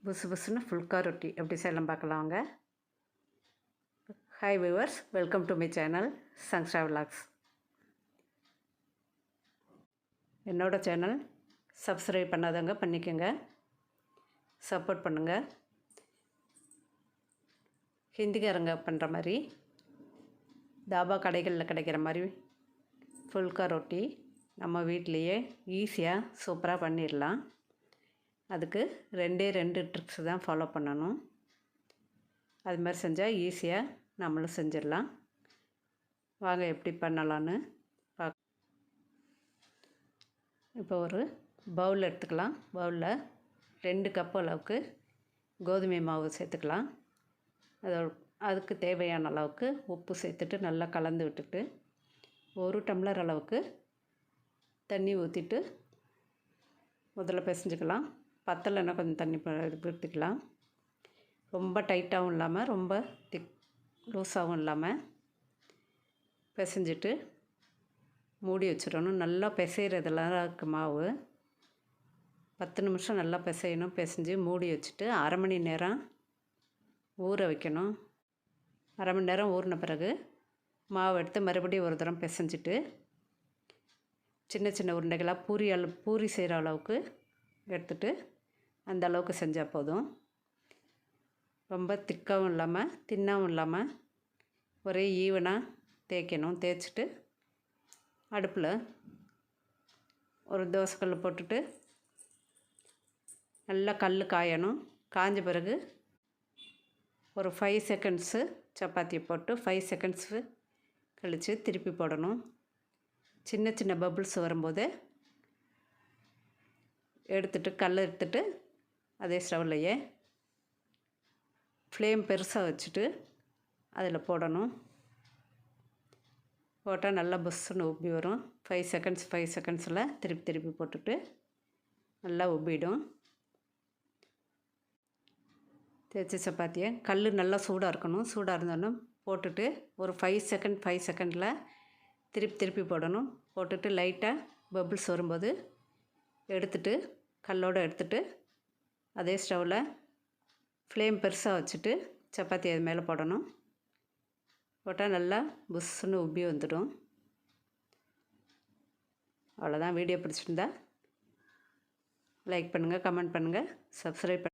புசு புசுன்னு ஃபுல்கா ரொட்டி எப்படி செய்யலாம் பார்க்கலாம் வாங்க. Hi viewers, welcome to my channel சங்ஸ்டா விலாக்ஸ். என்னோட சேனல் சப்ஸ்கிரைப் பண்ணாதவங்க பண்ணிக்கோங்க, சப்போர்ட் பண்ணுங்கள். ஹிந்திக்காரங்க பண்ணுற மாதிரி தாபா கடைகளில் கிடைக்கிற மாதிரி ஃபுல்கா ரொட்டி நம்ம வீட்லேயே ஈஸியாக சூப்பராக பண்ணிடலாம். அதுக்கு ரெண்டு ட்ரிக்ஸ் தான் ஃபாலோ பண்ணணும். அது மாதிரி செஞ்சால் ஈஸியாக நம்மளும் செஞ்சிடலாம். வாங்க எப்படி பண்ணலான்னு இப்போ ஒரு பவுல் எடுத்துக்கலாம். பவுலில் 2 கப் அளவுக்கு கோதுமை மாவு சேர்த்துக்கலாம். அதுக்கு தேவையான அளவுக்கு உப்பு சேர்த்துட்டு நல்லா கலந்து விட்டுட்டு 1 டம்ளர் அளவுக்கு தண்ணி ஊற்றிட்டு முதல்ல பிசைஞ்சிக்கலாம். பத்தலைன்னா கொஞ்சம் தண்ணி ஊற்றிக்கலாம். ரொம்ப டைட்டாகவும் இல்லாமல் ரொம்ப லூஸாகவும் இல்லாமல் பிசைஞ்சிட்டு மூடி வச்சிடணும். நல்லா பிசைகிறதெல்லாம் இருக்கு மாவு. 10 நிமிஷம் நல்லா பிசையணும். பிசைஞ்சு மூடி வச்சுட்டு அரை மணி நேரம் ஊற வைக்கணும். அரை மணி நேரம் ஊறின பிறகு மாவு எடுத்து மறுபடியும் ஒரு தரம் பிசைஞ்சிட்டு சின்ன சின்ன உருண்டைகளாக பூரி செய்கிற அளவுக்கு எடுத்துகிட்டு அந்த அளவுக்கு செஞ்சால் போதும். ரொம்ப திக்காகவும் இல்லாமல் தின்னாகவும் இல்லாமல் ஒரே ஈவனாக தேய்க்கணும். தேய்ச்சிட்டு அடுப்பில் ஒரு தோசைக்கல் போட்டுட்டு நல்லா கல் காயணும். காஞ்ச பிறகு ஒரு 5 செகண்ட்ஸு சப்பாத்தியை போட்டு 5 செகண்ட்ஸு கழித்து திருப்பி போடணும். சின்ன சின்ன பபுள்ஸ் வரும்போது எடுத்துட்டு அதே ஸ்டவ்லையே ஃப்ளேம் பெருசாக வச்சுட்டு அதில் போடணும். போட்டால் நல்லா புஷ்ஷுன்னு உப்பி வரும். 5 செகண்ட்ஸில் திருப்பி போட்டுட்டு நல்லா உப்பிடும். தேய்ச்ச சப்பாத்தியை கல் நல்லா சூடாக இருக்கணும். சூடாக இருந்தோன்னு போட்டுட்டு ஒரு 5 செகண்டில் திருப்பி போடணும். போட்டுட்டு லைட்டாக பபுள்ஸ் வரும்போது எடுத்துட்டு கல்லோடு எடுத்துட்டு அதே ஸ்டவ்வில் ஃப்ளேம் பெருசாக வச்சுட்டு சப்பாத்தி அது மேலே போடணும். போட்டால் நல்லா புஷ்ஷுன்னு உப்பி வந்துடும். அவ்வளோதான். வீடியோ பிடிச்சிருந்தா லைக் பண்ணுங்கள், கமெண்ட் பண்ணுங்கள், சப்ஸ்கிரைப்